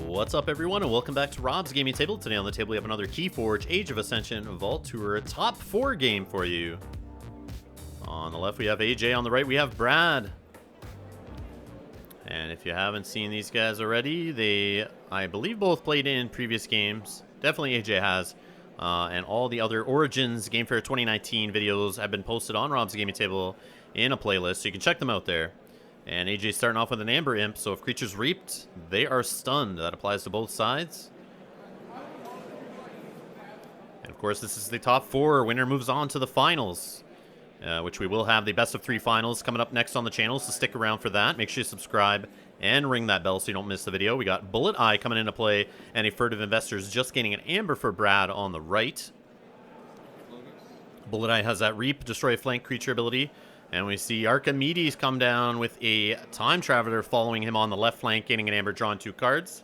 What's up, everyone, and welcome back to Rob's Gaming Table. Today on the table we have another KeyForge Age of Ascension Vault Tour top 4 game for you. On the left we have AJ, on the right we have Brad. And if you haven't seen these guys already, they, I believe, both played in previous games. Definitely AJ has. And all the other Origins Game Fair 2019 videos have been posted on Rob's Gaming Table in a playlist, so you can check them out there. And AJ's starting off with an Amber Imp, so if creatures reaped, they are stunned. That applies to both sides. And of course, this is the top 4. Winner moves on to the finals, which we will have the best of 3 finals coming up next on the channel, so stick around for that. Make sure you subscribe and ring that bell so you don't miss the video. We got Bullet Eye coming into play, and a Furtive Investor's just getting an Amber for Brad on the right. Bullet Eye has that Reap, destroy a flank creature ability. And we see Archimedes come down with a Time Traveler following him on the left flank, getting an Amber, drawing 2 cards.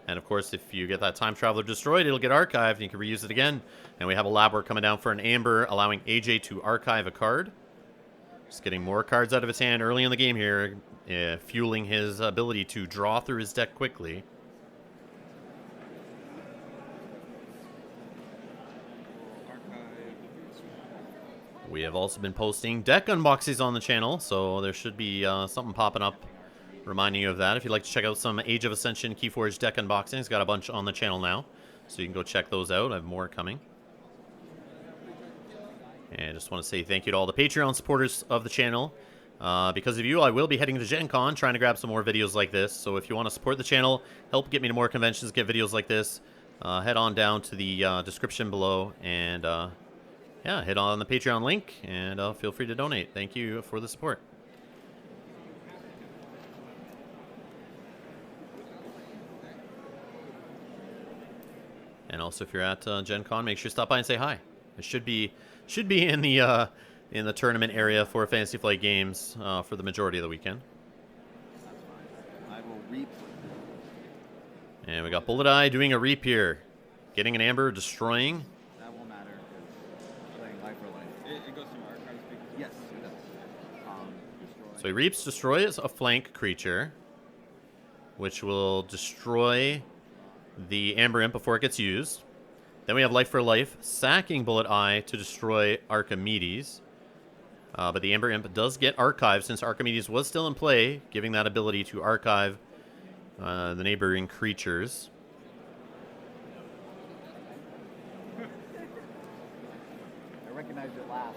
And of course, if you get that Time Traveler destroyed, it'll get archived, and you can reuse it again. And we have a Labwork coming down for an Amber, allowing AJ to archive a card. Just getting more cards out of his hand early in the game here, fueling his ability to draw through his deck quickly. We have also been posting deck unboxings on the channel, so there should be something popping up reminding you of that. If you'd like to check out some Age of Ascension KeyForge deck unboxings, got a bunch on the channel now, so you can go check those out. I have more coming. And I just want to say thank you to all the Patreon supporters of the channel. Because of you, I will be heading to Gen Con, trying to grab some more videos like this. So if you want to support the channel, help get me to more conventions, get videos like this, head on down to the description below, and yeah, hit on the Patreon link, and feel free to donate. Thank you for the support. And also, if you're at Gen Con, make sure to stop by and say hi. It should be in the tournament area for Fantasy Flight Games for the majority of the weekend. I will reap. And we got Bullet Eye doing a reap here, getting an Amber, destroying. That won't matter because playing life or life. It goes to my archives. Yes, it does. Destroy. So he reaps, destroys a flank creature, which will destroy the Amber Imp before it gets used. Then we have Life for Life, sacking Bullet Eye to destroy Archimedes. But the Amber Imp does get archived since Archimedes was still in play, giving that ability to archive the neighboring creatures. I recognize your laugh.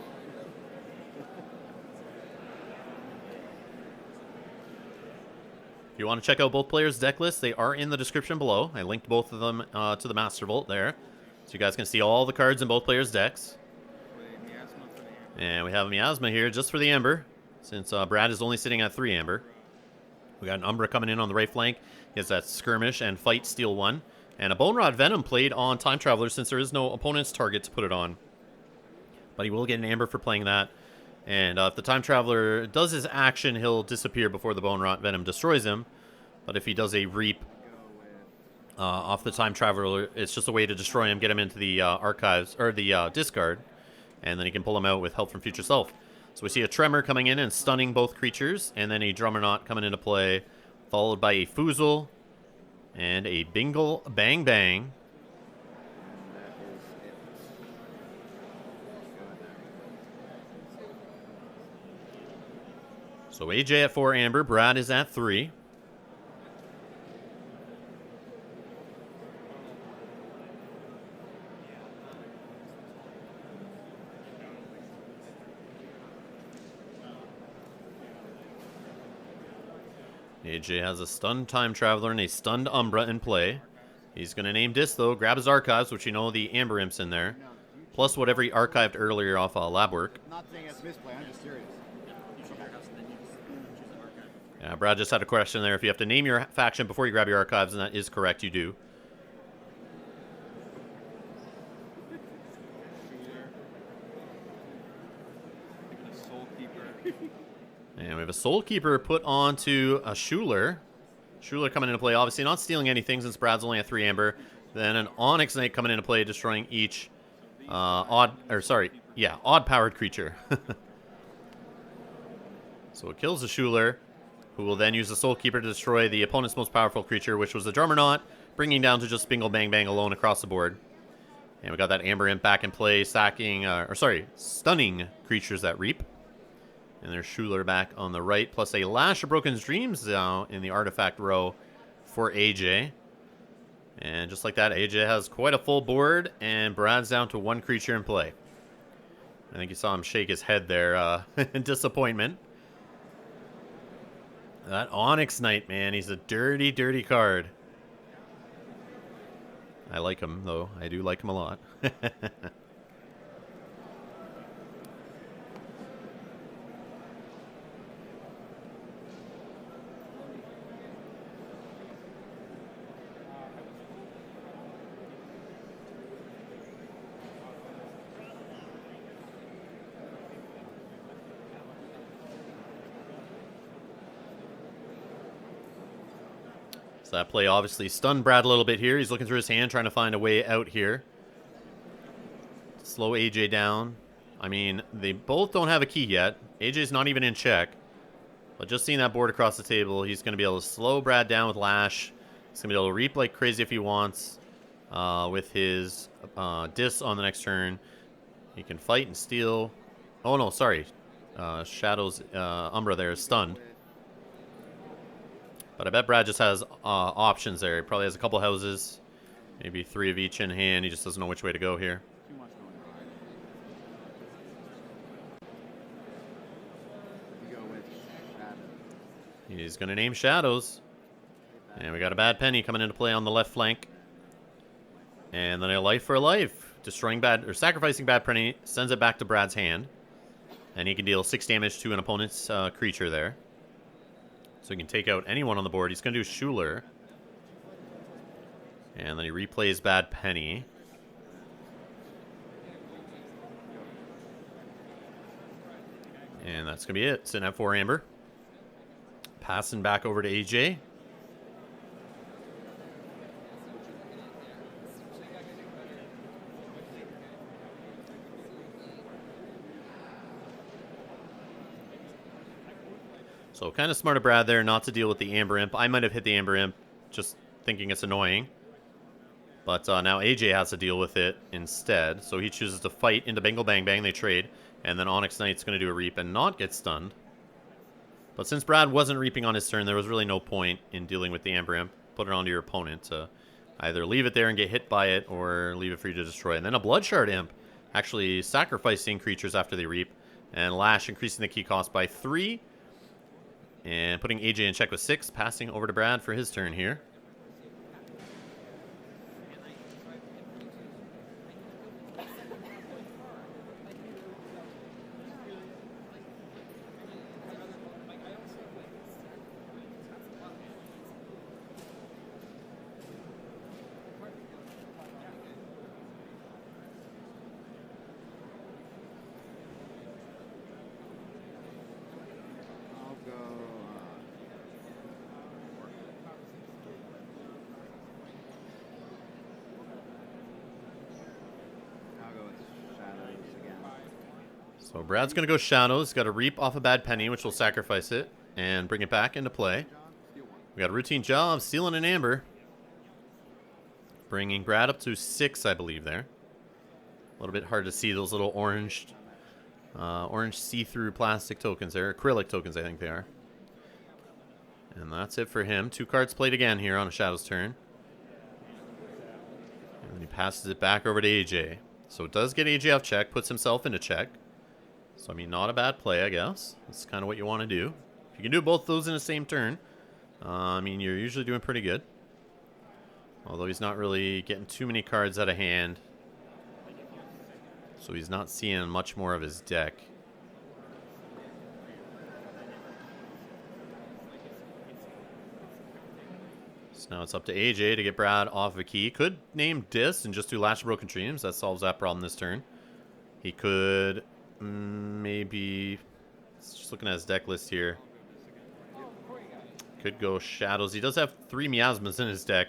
If you want to check out both players' deck lists, they are in the description below. I linked both of them to the Master Vault there, so you guys can see all the cards in both players' decks. And we have a Miasma here just for the Amber, since Brad is only sitting at 3 Amber. We got an Umbra coming in on the right flank. He has that Skirmish and Fight, steal 1. And a Bone Rot Venom played on Time Traveler since there is no opponent's target to put it on. But he will get an Amber for playing that. And if the Time Traveler does his action, he'll disappear before the Bone Rot Venom destroys him. But if he does a Reap off the Time Traveler, it's just a way to destroy him, get him into the archives, or the discard. And then he can pull him out with help from Future Self. So we see a Tremor coming in and stunning both creatures. And then a Drummerknot coming into play, followed by a Foozle and a Bingle Bang Bang. So AJ at 4 Amber, Brad is at 3. AJ has a stunned Time Traveler and a stunned Umbra in play. He's going to name Dis, though, grab his archives, which you know the Amber Imp's in there, plus whatever he archived earlier off Labwork. I'm not saying it's misplay, I'm just serious. Yeah, Brad just had a question there. If you have to name your faction before you grab your archives, and that is correct, you do. And we have a Soul Keeper put onto a Schuler. Schuler coming into play, obviously not stealing anything since Brad's only at 3 Amber. Then an Onyx Knight coming into play, destroying each odd-powered creature. So it kills the Schuler. who will then use the Soul Keeper to destroy the opponent's most powerful creature, which was the Drummernaut, bringing down to just Bingo Bang Bang alone across the board. And we got that Amber Imp back in play, stunning creatures that reap. And there's Schuler back on the right, plus a Lash of Broken Dreams now in the artifact row for AJ. And just like that, AJ has quite a full board, and Brad's down to one creature in play. I think you saw him shake his head there in disappointment. That Onyx Knight, man, he's a dirty, dirty card. I like him, though. I do like him a lot. So that play obviously stunned Brad a little bit here. He's looking through his hand, trying to find a way out here. Slow AJ down. I mean, they both don't have a key yet. AJ's not even in check. But just seeing that board across the table, he's going to be able to slow Brad down with Lash. He's going to be able to reap like crazy if he wants with his Dis on the next turn. He can fight and steal. Oh, no, sorry. Shadow's Umbra there is stunned. But I bet Brad just has options there. He probably has a couple houses. Maybe 3 of each in hand. He just doesn't know which way to go here. Too much going on. We go with Shadow. He's going to name Shadows. And we got a bad penny coming into play on the left flank. And then a life for a life. Destroying bad, or sacrificing bad penny, sends it back to Brad's hand. And he can deal 6 damage to an opponent's creature there. So he can take out anyone on the board. He's going to do Schuler. And then he replays Bad Penny. And that's going to be it. Sitting at 4 Amber. Passing back over to AJ. So kind of smart of Brad there not to deal with the Amber Imp. I might have hit the Amber Imp just thinking it's annoying. But now AJ has to deal with it instead. So he chooses to fight into Bingo Bang Bang. They trade. And then Onyx Knight's going to do a reap and not get stunned. But since Brad wasn't reaping on his turn, there was really no point in dealing with the Amber Imp. Put it onto your opponent to either leave it there and get hit by it or leave it for you to destroy. And then a Bloodshard Imp actually sacrificing creatures after they reap. And Lash increasing the key cost by 3. And putting AJ in check with 6, passing over to Brad for his turn here. I'll go. I'll go with Shadows again. So Brad's going to go Shadows. Got a reap off a Bad Penny, which will sacrifice it and bring it back into play. We got a routine job, stealing an Amber. Bringing Brad up to 6, I believe, there. A little bit hard to see those little orange see-through plastic tokens there. Acrylic tokens, I think they are. And that's it for him. 2 cards played again here on a Shadow's turn. And then he passes it back over to AJ. So it does get AJ off check, puts himself into check. So, I mean, not a bad play, I guess. That's kind of what you want to do. If you can do both those in the same turn, I mean, you're usually doing pretty good. Although he's not really getting too many cards out of hand. So he's not seeing much more of his deck. So now it's up to AJ to get Brad off a key. Could name Dis and just do Lash of Broken Dreams. That solves that problem this turn. He could maybe... Just looking at his deck list here. Could go Shadows. He does have 3 Miasmas in his deck.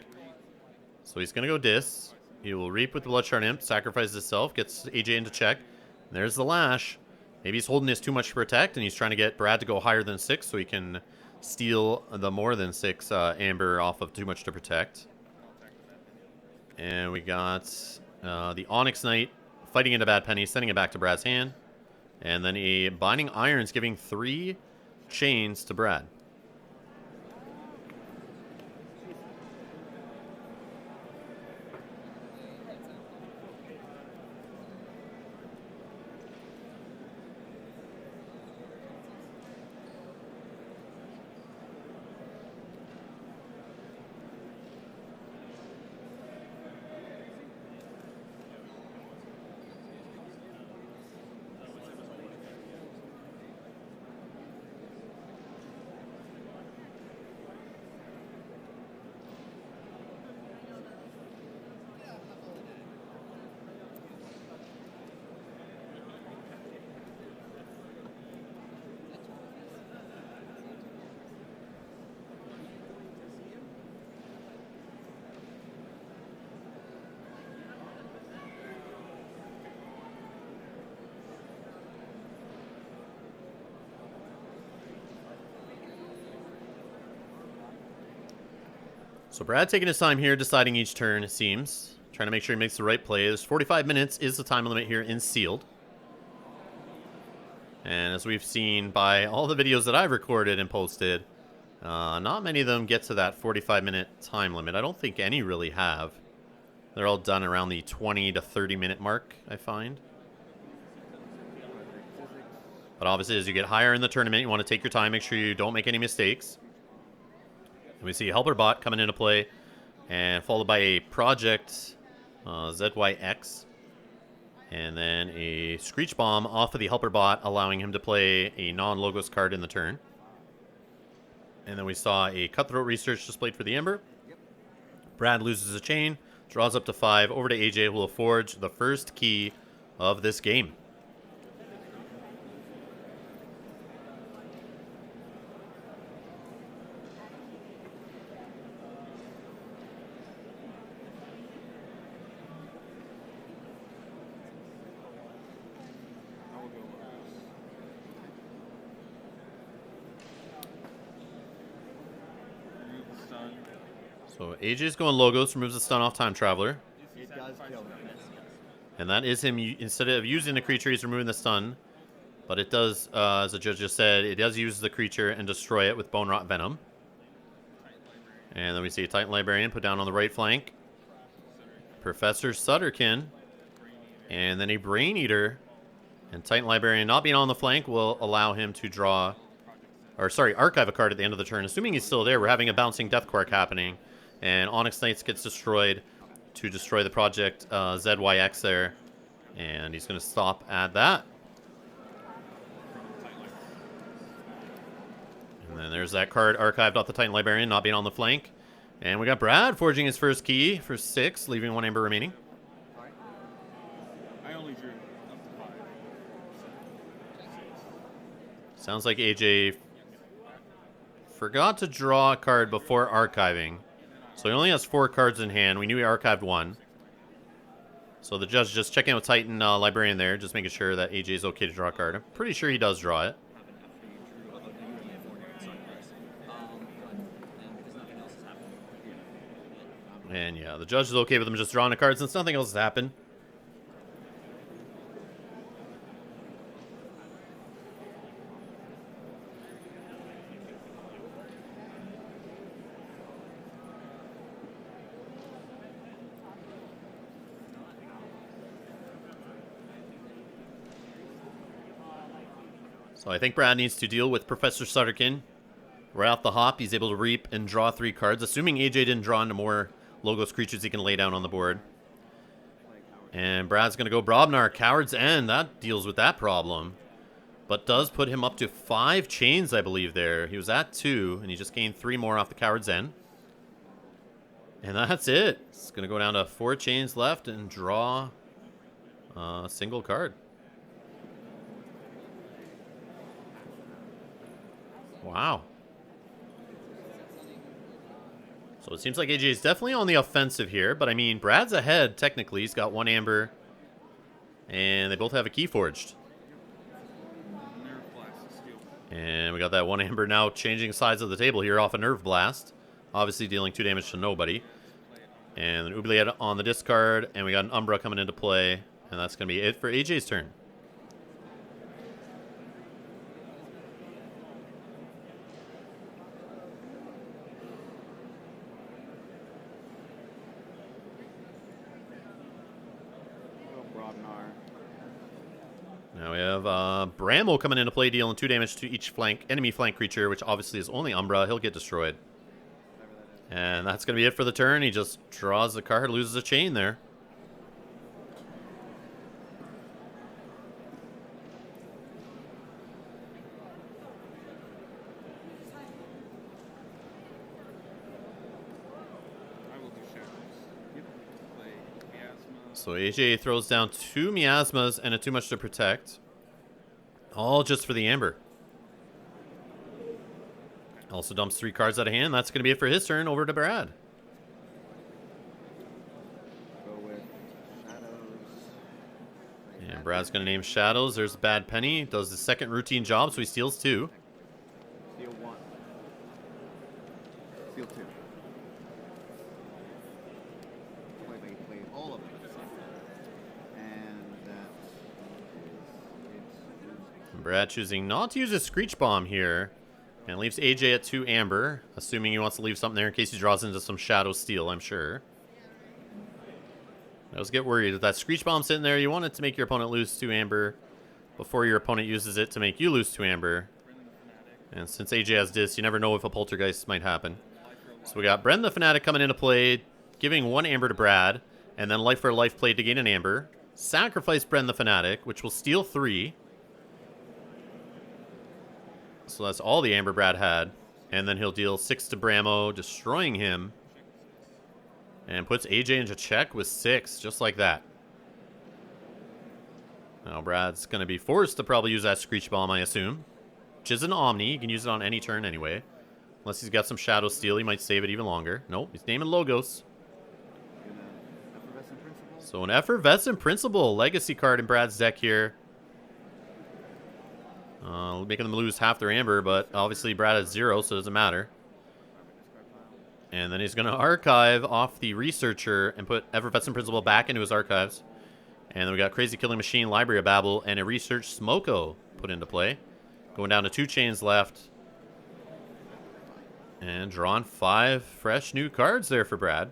So he's going to go Dis. He will reap with the Bloodshard Imp, sacrifices himself, gets AJ into check. And there's the Lash. Maybe he's holding this too much to protect, and he's trying to get Brad to go higher than 6 so he can steal the more than 6 amber off of too much to protect. And we got the Onyx Knight fighting into Bad Penny, sending it back to Brad's hand. And then a Binding Irons giving 3 chains to Brad. So Brad taking his time here, deciding each turn, it seems. Trying to make sure he makes the right play. There's 45 minutes is the time limit here in Sealed. And as we've seen by all the videos that I've recorded and posted, not many of them get to that 45-minute time limit. I don't think any really have. They're all done around the 20 to 30-minute mark, I find. But obviously, as you get higher in the tournament, you want to take your time, make sure you don't make any mistakes. And we see Helper Bot coming into play, and followed by a Project ZYX. And then a Screech Bomb off of the Helper Bot, allowing him to play a non-Logos card in the turn. And then we saw a Cutthroat Research displayed for the Ember. Brad loses a chain, draws up to 5, over to AJ, who will forge the first key of this game. So AJ's going Logos, removes the stun off Time Traveler. It does kill him. And that is him, instead of using the creature, he's removing the stun. But it does, as the judge just said, it does use the creature and destroy it with Bone Rot Venom. And then we see a Titan Librarian put down on the right flank. Professor Sutterkin. And then a Brain Eater. And Titan Librarian not being on the flank will allow him to draw, or sorry, archive a card at the end of the turn. Assuming he's still there, we're having a Bouncing Death Quark happening. And Onyx Knights gets destroyed to destroy the Project ZYX there. And he's going to stop at that. And then there's that card archived off the Titan Librarian, not being on the flank. And we got Brad forging his first key for 6, leaving 1 Amber remaining. I only drew up to 5. Sounds like AJ forgot to draw a card before archiving. So he only has 4 cards in hand. We knew he archived 1. So the judge just checking out with Titan Librarian there, just making sure that AJ is okay to draw a card. I'm pretty sure he does draw it. And yeah, the judge is okay with him just drawing a card since nothing else has happened. So I think Brad needs to deal with Professor Sutterkin. Right off the hop, he's able to reap and draw 3 cards, assuming AJ didn't draw into more Logos creatures he can lay down on the board. And Brad's going to go Brobnar, Coward's End. That deals with that problem. But does put him up to 5 chains, I believe, there. He was at 2, and he just gained 3 more off the Coward's End. And that's it. It's going to go down to 4 chains left and draw a single card. Wow. So it seems like AJ is definitely on the offensive here, but I mean, Brad's ahead, technically. He's got 1 Amber, and they both have a KeyForged. And we got that one amber now changing sides of the table here off a Nerve Blast. Obviously dealing 2 damage to nobody. And an Oubliette on the discard. And we got an Umbra coming into play. And that's going to be it for AJ's turn. Now we have Bramble coming into play, dealing 2 damage to each enemy flank creature, which obviously is only Umbra. He'll get destroyed. And that's going to be it for the turn. He just draws the card, loses a chain there. I will do shadows. Yep. Play Miasma. So AJ throws down 2 Miasmas and a Too Much to Protect. All just for the Amber. Also dumps 3 cards out of hand. That's going to be it for his turn. Over to Brad. Go with Shadows. And Brad's going to name Shadows. There's Bad Penny. Does the second routine job, so he steals 2. Steal 1. Steal 2. Play all of them. And that is Brad choosing not to use a Screech Bomb here. And leaves AJ at 2 Amber, assuming he wants to leave something there in case he draws into some Shadow Steel, I'm sure. I always get worried with that Screech Bomb sitting there. You want it to make your opponent lose 2 Amber before your opponent uses it to make you lose 2 Amber. And since AJ has this, you never know if a Poltergeist might happen. So we got Bren the Fanatic coming into play, giving 1 Amber to Brad, and then Life for Life played to gain an Amber. Sacrifice Bren the Fanatic, which will steal 3. So that's all the Amber Brad had. And then he'll deal 6 to Bramo, destroying him. And puts AJ into check with 6, just like that. Now Brad's going to be forced to probably use that Screech Bomb, I assume. Which is an Omni. You can use it on any turn anyway. Unless he's got some Shadow Steel, he might save it even longer. Nope, he's naming Logos. Effervescent Principle. So an Effervescent Principle, legacy card in Brad's deck here. Making them lose half their Amber, but obviously Brad has 0, so it doesn't matter. And then he's going to archive off the Researcher and put Effervescent Principle back into his archives. And then we got Crazy Killing Machine, Library of Babel, and a Research Smoko put into play. Going down to 2 chains left. And drawn 5 fresh new cards there for Brad.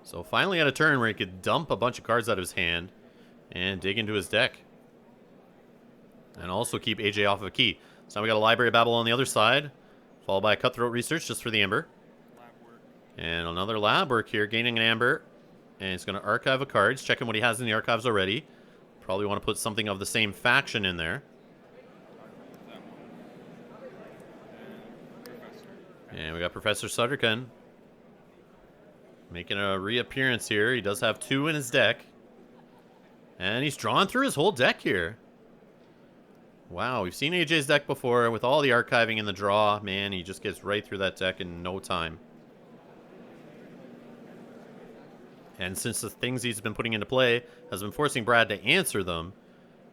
So finally at a turn where he could dump a bunch of cards out of his hand and dig into his deck. And also keep AJ off of a key. So now we got a Library of Babel on the other side, followed by a Cutthroat Research just for the Amber. Lab work. And another lab work here, gaining an Amber. And he's going to archive a card. He's checking what he has in the archives already. Probably want to put something of the same faction in there. That one. And Professor. And we got Professor Sutterkin making a reappearance here. He does have 2 in his deck. And he's drawn through his whole deck here. Wow, we've seen AJ's deck before with all the archiving in the draw. Man, he just gets right through that deck in no time. And since the things he's been putting into play has been forcing Brad to answer them,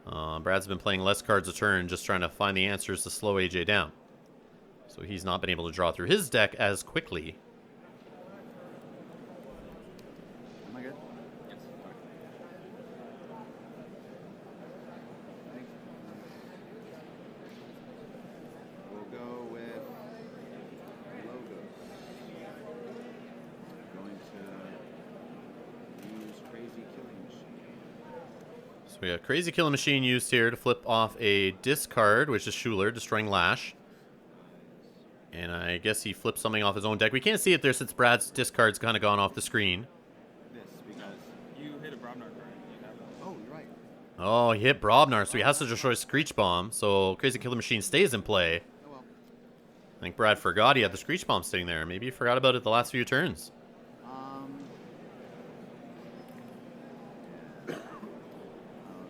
Brad's been playing less cards a turn, just trying to find the answers to slow AJ down. So he's not been able to draw through his deck as quickly. Am I good? Yes. We'll go with Logos. Going to use Crazy Killing Machine. So we got Crazy Killing Machine used here to flip off a discard, which is Schuler, destroying Lash. And I guess he flipped something off his own deck. We can't see it there since Brad's discard's kind of gone off the screen. This because You hit a Brobnar card. You have a oh, you're right. Oh, he hit Brobnar, so he has to destroy Screech Bomb. So Crazy Killer Machine stays in play. Oh well. I think Brad forgot he had the Screech Bomb sitting there. Maybe he forgot about it the last few turns.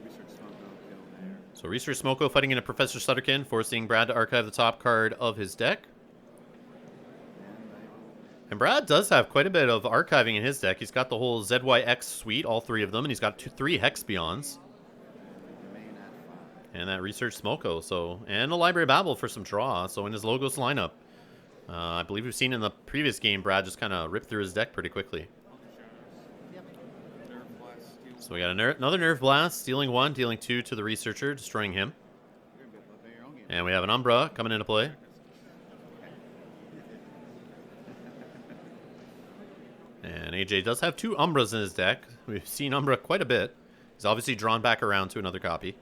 Research Smoko kill there. So Research Smoko fighting into Professor Sutterkin, forcing Brad to archive the top card of his deck. And I will And Brad does have quite a bit of archiving in his deck. He's got the whole ZYX suite, all 3 of them, and he's got 3 Hex Beyonds. remain at And that Research Smoko. So, and a Library Babel for some draw. So in his Logos lineup. I believe we've seen in the previous game, Brad just kind of ripped through his deck pretty quickly. So we got another Nerve Blast, stealing 1, dealing 2 to the Researcher, destroying him. And we have an Umbra coming into play. And AJ does have 2 Umbras in his deck. We've seen Umbra quite a bit. He's obviously drawn back around to another copy.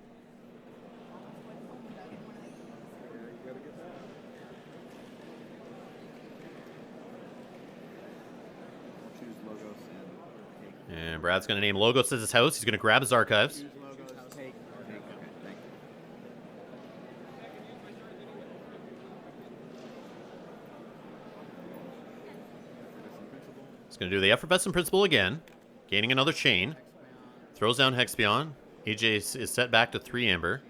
And Brad's going to name Logos as his house. He's going to grab his archives. He's going to do the Effervescent Principle again, gaining another chain. Throws down Hexpion. AJ is set back to 3 Amber.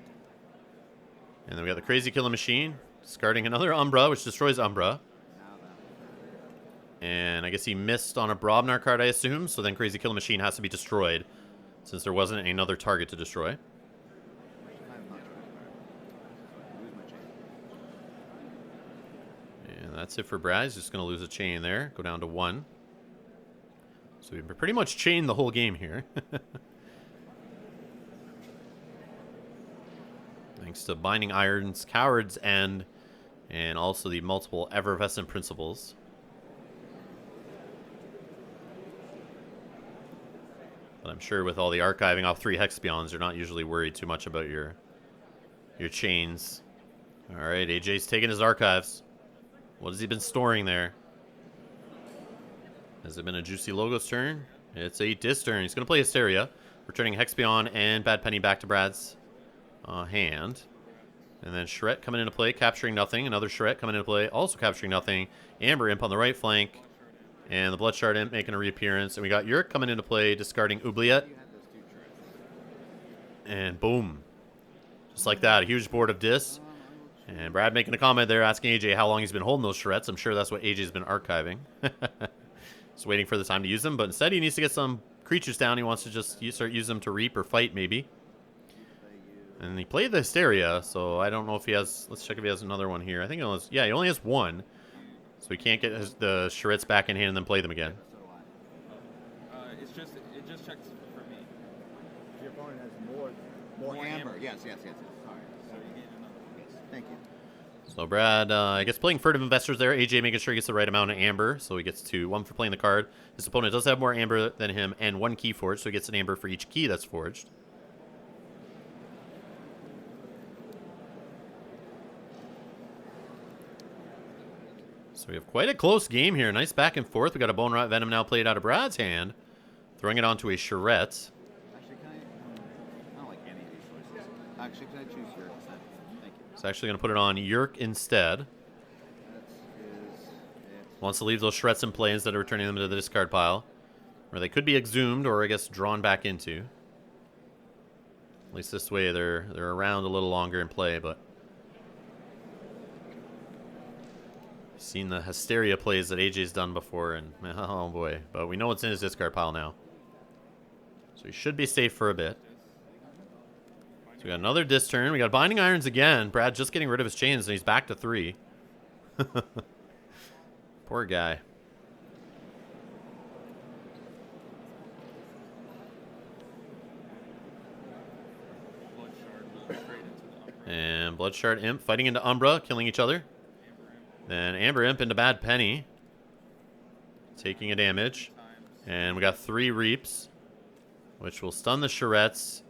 And then we got the Crazy Killing Machine, discarding another Umbra, which destroys Umbra. And I guess he missed on a Brobnar card, I assume. So then Crazy Killing Machine has to be destroyed, since there wasn't another target to destroy. And that's it for Brad. He's just going to lose a chain there. Go down to 1. So we've pretty much chained the whole game here. Thanks to Binding Irons, Coward's End, and also the multiple Effervescent Principles. But I'm sure with all the archiving off 3 Hexpions, you're not usually worried too much about your chains. All right, AJ's taking his archives. What has he been storing there? Has it been a Juicy Logos turn? It's a Dis turn. He's going to play Hysteria, returning Hexpion and Bad Penny back to Brad's hand. And then Shret coming into play, capturing nothing. Another Shret coming into play, also capturing nothing. Amber Imp on the right flank. And the Bloodshard Imp making a reappearance. And we got Yurk coming into play, discarding Oubliette. And boom. Just like that, a huge board of Dis. And Brad making a comment there, asking AJ how long he's been holding those Shrets. I'm sure that's what AJ's been archiving. Just waiting for the time to use them. But instead, he needs to get some creatures down. He wants to just start using them to reap or fight, maybe. And he played the Hysteria, so I don't know if he has... Let's check if he has another one here. I think he only has... Yeah, he only has 1. So he can't get the Shrets back in hand and then play them again. It just checks for me. Your opponent has more amber. Yes. Sorry. So you get another. Yes. Thank you. So Brad, I guess playing Furtive Investors there. AJ making sure he gets the right amount of amber, so he gets 2. 1 for playing the card. His opponent does have more amber than him, and 1 key forged, so he gets an amber for each key that's forged. So we have quite a close game here. Nice back and forth. We got a Bone Rot Venom now played out of Brad's hand, throwing it onto a Charette. Actually, I don't like any of these choices. Actually, can I choose Yurk instead? Thank you. It's actually going to put it on Yurk instead. That is it. Wants to leave those Shrets in play instead of returning them to the discard pile, where they could be exhumed or, I guess, drawn back into. At least this way they're around a little longer in play, but... Seen the Hysteria plays that AJ's done before, and oh boy. But we know what's in his discard pile now. So he should be safe for a bit. So we got another Dis turn. We got Binding Irons again. Brad just getting rid of his chains, and he's back to 3. Poor guy. And Bloodshard Imp fighting into Umbra, killing each other. Then Amber Imp into Bad Penny, taking a damage. And we got 3 Reaps, which will stun the Charettes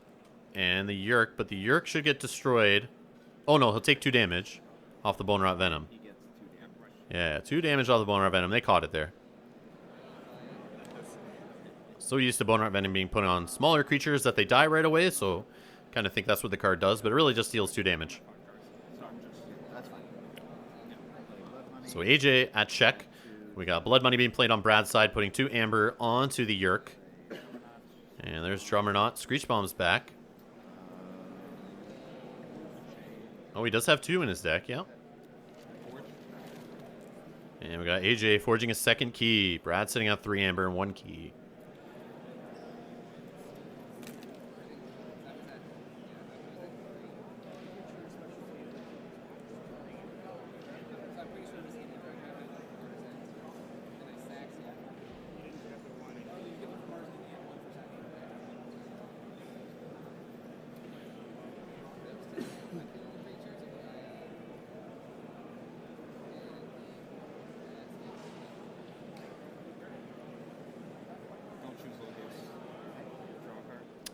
and the Yurk, but the Yurk should get destroyed. Oh no, he'll take 2 damage off the Bone Rot Venom. He gets 2 damage. Yeah, 2 damage off the Bone Rot Venom. They caught it there. So used to Bone Rot Venom being put on smaller creatures that they die right away, so kind of think that's what the card does, but it really just deals 2 damage. That's fine. So AJ at check. We got Blood Money being played on Brad's side, putting 2 Amber onto the Yurk. And there's Drummernaut. Screech Bomb's back. Oh, he does have 2 in his deck, yeah. And we got AJ forging a 2nd key. Brad sitting at 3 Amber and 1 key.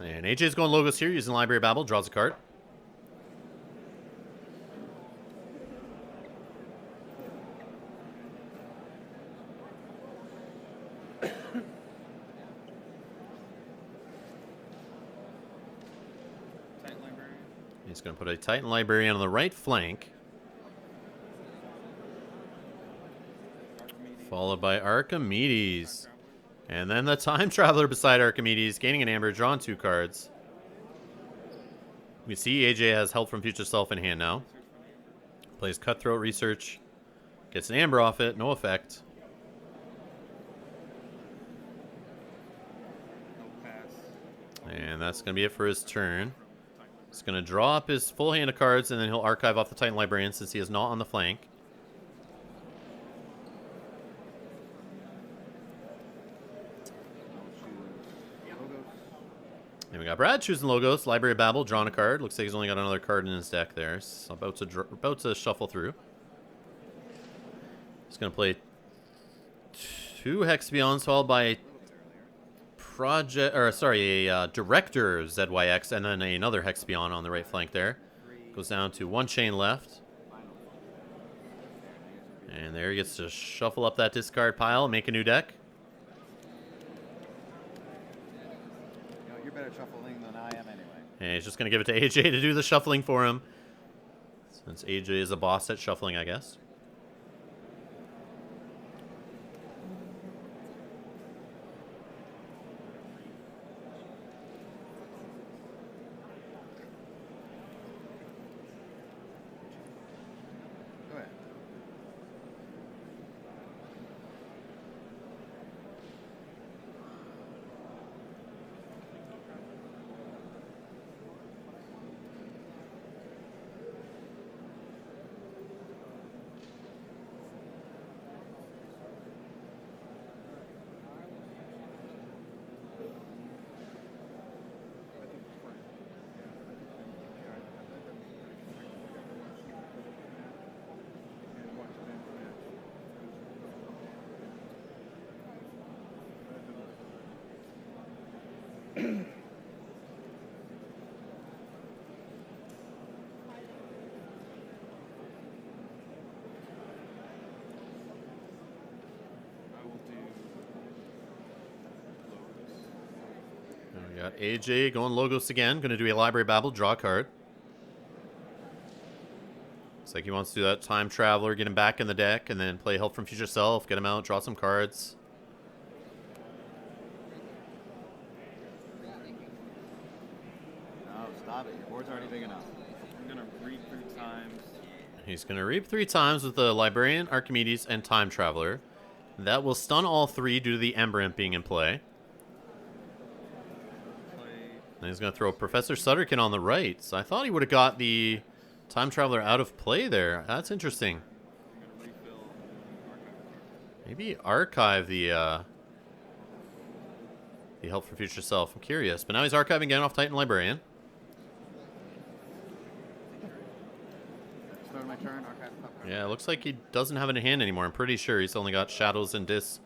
And AJ's going logos here using Library of Babel. Draws a card. Titan Librarian. He's going to put a Titan Librarian on the right flank. Archimedes. Followed by Archimedes. Traveler. And then the Time Traveler beside Archimedes, gaining an amber, drawing 2 cards. We see AJ has Help from Future Self in hand now. Search for the Amber. Plays Cutthroat Research. Gets an amber off it, no effect. No pass. And that's going to be it for his turn. He's going to draw up his full hand of cards, and then he'll archive off the Titan Librarian since he is not on the flank. And we got Brad choosing logos. Library of Babel, drawing a card. Looks like he's only got another card in his deck there. So about to shuffle through. He's going to play 2 Hex-Beyonds, followed by a Director ZYX, and then another Hex-Beyond on the right flank there. Goes down to 1 chain left. And there he gets to shuffle up that discard pile and make a new deck. You're better shuffling than I am anyway. And he's just going to give it to AJ to do the shuffling for him. Since AJ is a boss at shuffling, I guess. Go ahead. I will do logos. And we got AJ going logos again. Going to do a Library of Babel, draw a card. Looks like he wants to do that Time Traveler, get him back in the deck, and then play Help from Future Self, get him out, draw some cards. No, stop it. Your board's already big enough. I'm gonna read 3 times. He's going to reap 3 times with the Librarian, Archimedes, and Time Traveler. That will stun all 3 due to the Ember Imp being in play. Play. And he's going to throw Professor Sutterkin on the right. So I thought he would have got the Time Traveler out of play there. That's interesting. I'm gonna refill archive. Maybe archive the Help from Future Self. I'm curious. But now he's archiving again off Titan Librarian. Start my turn. Archive top card. Yeah, it looks like he doesn't have it in hand anymore. I'm pretty sure he's only got Shadows and Dis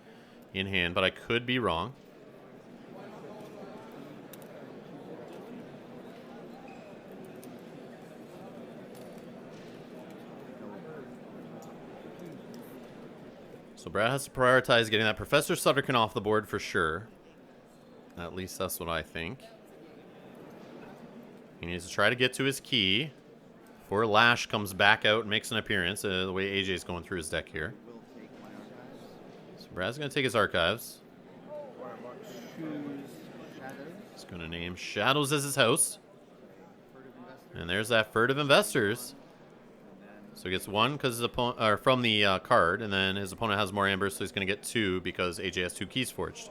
in hand, but I could be wrong. So Brad has to prioritize getting that Professor Sutterkin off the board for sure. At least that's what I think. He needs to try to get to his key before Lash comes back out and makes an appearance, the way AJ's going through his deck here. Will take my archives. So Brad's going to take his archives. Choose shadows. He's going to name Shadows as his house. Furtive investor. And there's that Furtive Investors. And then So he gets 1 because his opponent, or from the card, and then his opponent has more ambers, so he's going to get 2 because AJ has 2 keys forged.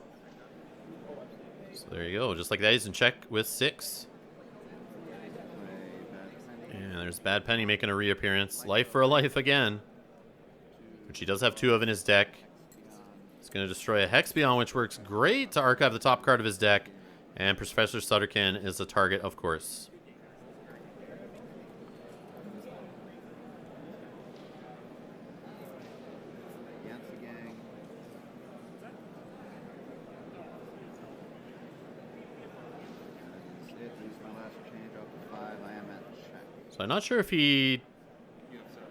So there you go. Just like that, he's in check with 6. play Bad Penny. And there's Bad Penny making a reappearance. Life for a life again. Which he does have 2 of in his deck. He's going to destroy a Hex Beyond, which works great to archive the top card of his deck. And Professor Sutterkin is the target, of course. Yancey Gang. change up to 5. I am at check. So I'm not sure if he... You have 7.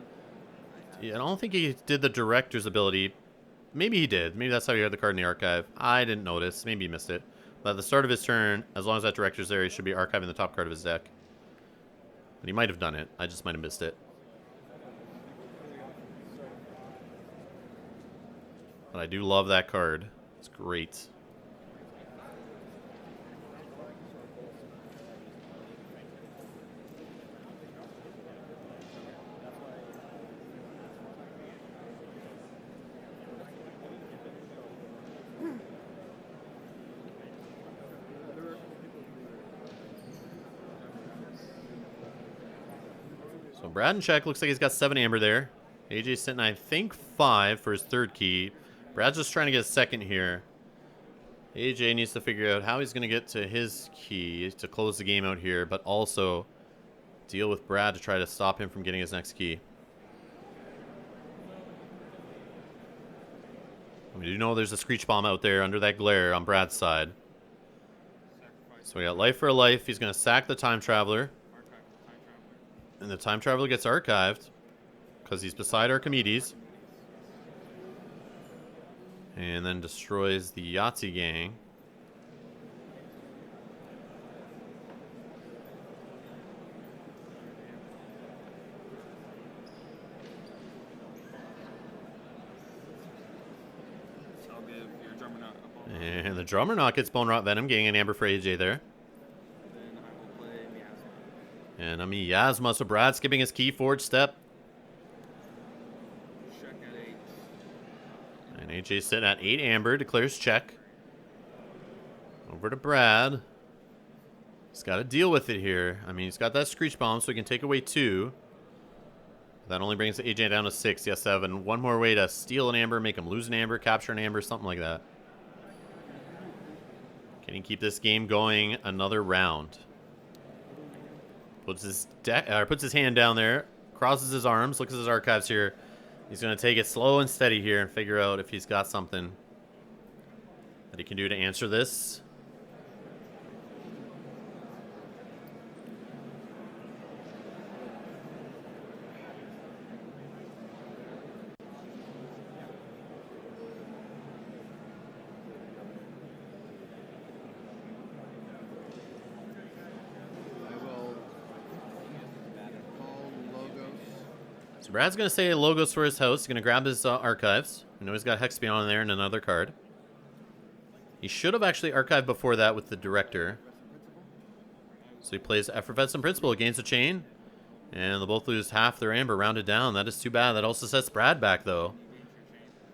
Yeah, I don't think he did the director's ability. Maybe he did. Maybe that's how he had the card in the archive. I didn't notice. Maybe he missed it. But at the start of his turn, as long as that director's there, he should be archiving the top card of his deck. But he might have done it. I just might have missed it. But I do love that card. It's great. So Brad in check. Looks like he's got 7 amber there. AJ's sitting, I think, 5 for his 3rd key. Brad's just trying to get a 2nd here. AJ needs to figure out how he's going to get to his key to close the game out here, but also deal with Brad to try to stop him from getting his next key. We do know there's a Screech Bomb out there under that glare on Brad's side. So we got life for a life. He's going to sack the Time Traveler. And the Time Traveler gets archived because he's beside Archimedes. And then destroys the Yahtzee gang. I'll give your drummer knot a bone. And the Drummer Knot gets Bone Rot Venom, getting an amber for AJ there. Then I will play Miasma. And a Miasma, so Brad skipping his KeyForge step. Check at 8. And AJ's sitting at 8 amber, declares check. Over to Brad. He's got to deal with it here. I mean, he's got that Screech Bomb, so he can take away 2. That only brings AJ down to 6. He has to have one more way to steal an amber, make him lose an amber, capture an amber, something like that. Can he keep this game going another round? Puts his hand down there, crosses his arms, looks at his archives here. He's going to take it slow and steady here and figure out if he's got something that he can do to answer this. I will call Logos. So Brad's going to say Logos for his house. He's going to grab his archives. I know he's got Hexbion in there and another card. He should have actually archived before that with the Director. So he plays Effervescent Principle, gains a chain. And they'll both lose half their amber, rounded down. That is too bad. That also sets Brad back, though.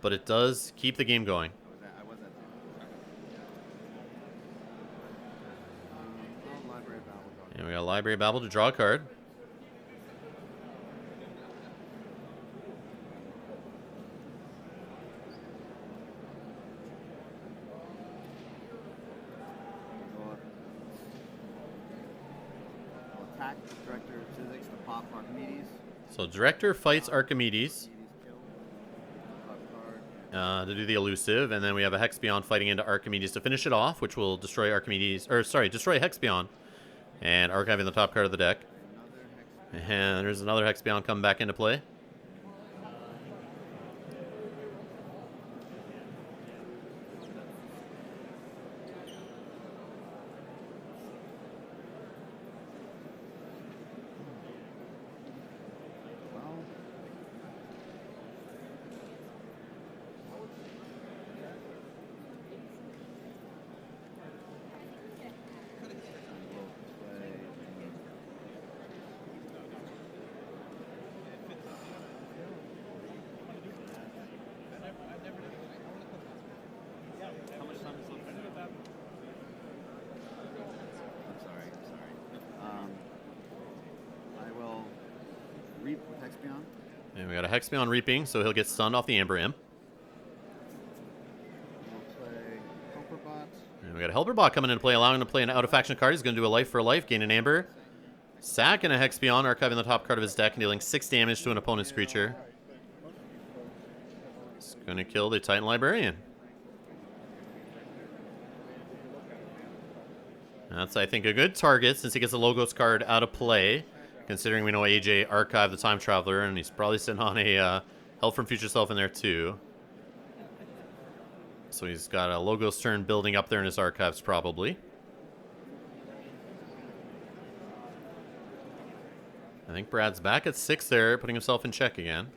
But it does keep the game going. I was at 0. Library of Babel. And we got Library of Babel to draw a card. I'll attack the Director of Physics to pop Archimedes. So Director fights Archimedes Kill. Top card. to do the elusive. And then we have a Hexbion fighting into Archimedes to finish it off, which will destroy Archimedes. Or, sorry, destroy Hexbion. And archiving the top card of the deck. Another Hex. And there's another Hexbion coming back into play. Well. How much time is left? I'm sorry. I will reap with Hexbion. And we got a Hexbion reaping, so he'll get stunned off the Amber Imp. We'll play Helperbot. And we got a Helperbot coming into play, allowing him to play an out-of-faction card. He's going to do a life for a life, gain an Amber. Sack and a Hexbion, archiving the top card of his deck and dealing 6 damage to an opponent's creature. It's going to kill the Titan Librarian. That's, I think, a good target since he gets the Logos card out of play, considering we know AJ archived the Time Traveler, and he's probably sitting on a Help from Future Self in there too. So he's got a Logos turn building up there in his archives, probably. I think Brad's back at 6 there, putting himself in check again.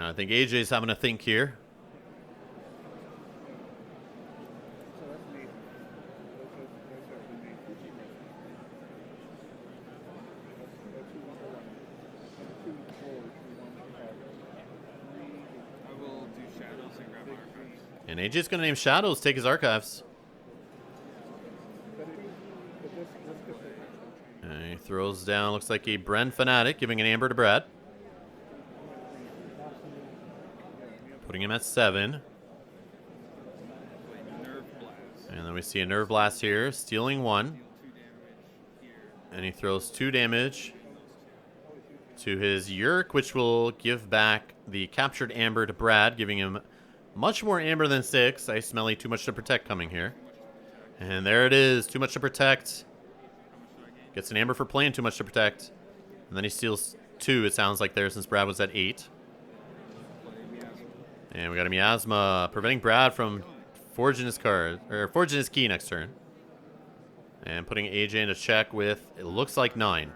I think AJ's having a think here. I will do shadows and grab my archives. And AJ's going to name Shadows, take his archives. And he throws down, looks like a Bren Fanatic, giving an Amber to Brad. Putting him at 7. Nerve blast. And then we see a Nerve Blast here, stealing 1. Deal 2 damage here. And he throws 2 damage to his Yurk, which will give back the captured Amber to Brad, giving him much more Amber than 6. I smelly too much to protect coming here. And there it is, too much to protect. Gets an Amber for playing too much to protect. And then he steals 2, it sounds like there, since Brad was at 8. And we got a Miasma, preventing Brad from forging his card, or forging his key next turn. And putting AJ into check with, it looks like 9.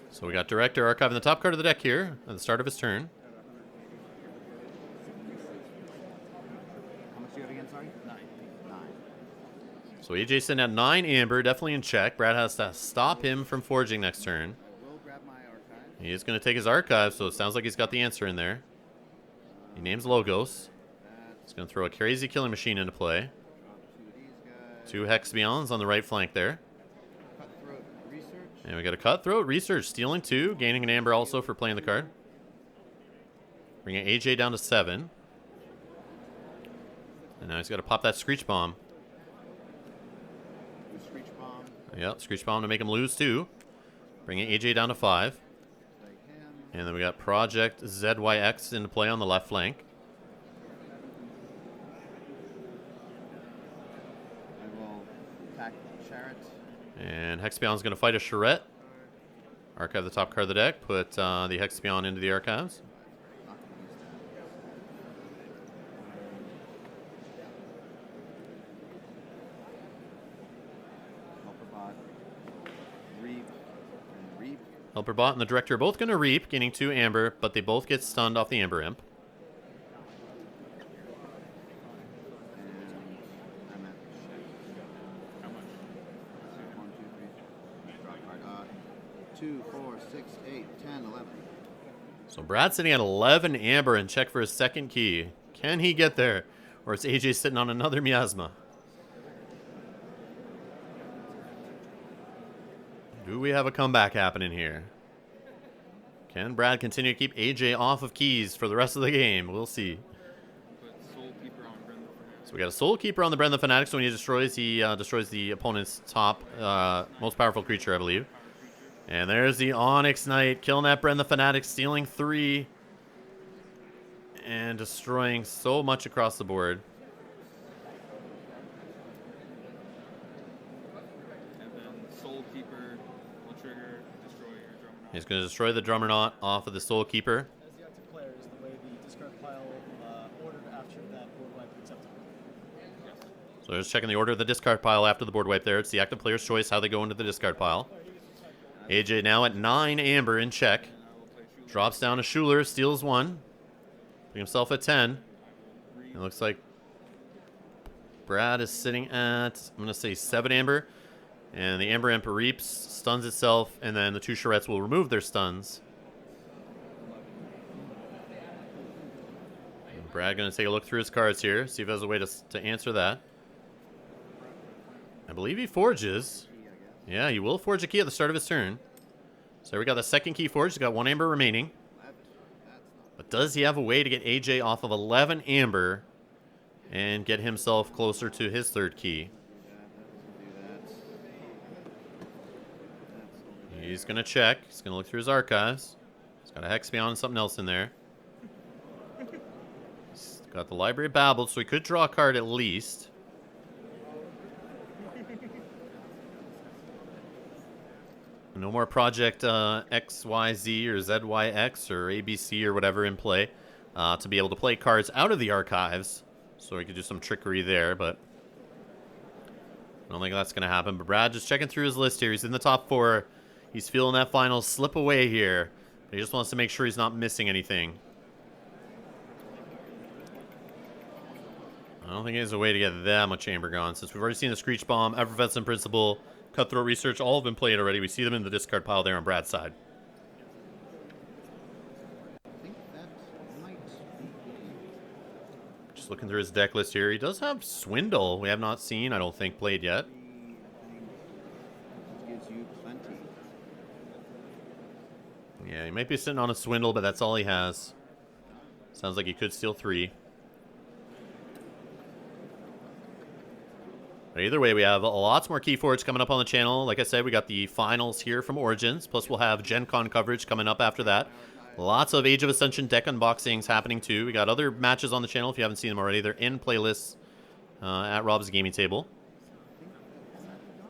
So we got Director archiving the top card of the deck here at the start of his turn. How much do you have again, sorry? 9. So AJ sitting at 9 Amber, definitely in check. Brad has to stop him from forging next turn. I will grab my archive. He is going to take his archive, so it sounds like he's got the answer in there. He names Logos. He's going to throw a crazy killing machine into play. Drop 2 of these guys. 2 Hex Beyonds on the right flank there. Cutthroat Research. And we got a Cutthroat Research, stealing 2, gaining an Amber also for playing the card. Bringing AJ down to 7. And now he's got to pop that Screech Bomb. With Screech Bomb. Yep, Screech Bomb to make him lose 2. Bringing AJ down to 5. Like him. And then we got Project ZYX into play on the left flank. I will attack Chariot. And Hexbeyond's going to fight a Charette. Archive the top card of the deck. Put the Hexbeyond into the archives. Not gonna use that. Helper Bot. Reap. And Reap. Helper Bot and the Director are both going to Reap, gaining 2 Amber, but they both get stunned off the Amber Imp. And I'm at How much? 1, 2, 3. Draw card. 2, 4, 6, 8, 10, 11. So Brad's sitting at 11 Amber and check for his second key. Can he get there? Or is AJ sitting on another Miasma? Do we have a comeback happening here? Can Brad continue to keep AJ off of keys for the rest of the game? We'll see. Put Soul Keeper on Bren the Fanatic. So we got a Soul Keeper on the Bren the Fanatic, so when he destroys the opponent's top, most powerful creature, I believe. And there's the Onyx Knight, killing that Bren the Fanatic, stealing 3. And destroying so much across the board. And then Soul Keeper will trigger, destroy your drummer. He's going to destroy the Drummer Knot off of the Soul Keeper. As the active player is the way the discard pile ordered after that board wipe accepted. So just checking the order of the discard pile after the board wipe there. It's the active player's choice how they go into the discard pile. AJ now at 9 Amber in check. And I will play Shuler. Drops down a Schuler, steals 1. Putting himself at 10. It looks like Brad is sitting at, I'm going to say 7 amber. And the Amber Emperor reaps, stuns itself, and then the 2 Charrettes will remove their stuns. And Brad going to take a look through his cards here, see if he has a way to answer that. I believe he forges. Yeah, he will forge a key at the start of his turn. So we got the second key forged. He's got 1 amber remaining. But does he have a way to get AJ off of 11 amber and get himself closer to his 3rd key? He's going to check. He's going to look through his archives. He's got a Hex Beyond and something else in there. He's got the Library of Babel, so he could draw a card at least. No more Project XYZ or ZYX or ABC or whatever in play to be able to play cards out of the archives. So he could do some trickery there, but I don't think that's going to happen. But Brad just checking through his list here. He's in the top 4. He's feeling that final slip away here. He just wants to make sure he's not missing anything. I don't think there's a way to get that much amber gone, since we've already seen the Screech Bomb, Effervescent Principle, Cutthroat Research, all have been played already. We see them in the discard pile there on Brad's side. Just looking through his deck list here. He does have Swindle. We have not seen, I don't think, played yet. Yeah, he might be sitting on a Swindle, but that's all he has. Sounds like he could steal 3. But either way, we have lots more KeyForge coming up on the channel. Like I said, we got the finals here from Origins. Plus, we'll have Gen Con coverage coming up after that. Lots of Age of Ascension deck unboxings happening, too. We got other matches on the channel. If you haven't seen them already, they're in playlists at Rob's Gaming Table.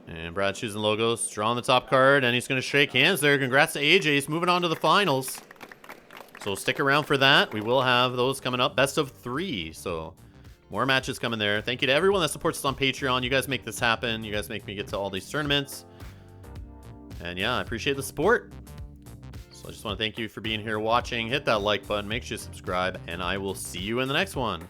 And Brad choosing logos, drawing the top card, and he's going to shake hands there. Congrats to AJ. He's moving on to the finals. So stick around for that. We will have those coming up. Best of 3. So more matches coming there. Thank you to everyone that supports us on Patreon. You guys make this happen. You guys make me get to all these tournaments. And yeah, I appreciate the support. So I just want to thank you for being here watching. Hit that like button. Make sure you subscribe. And I will see you in the next one.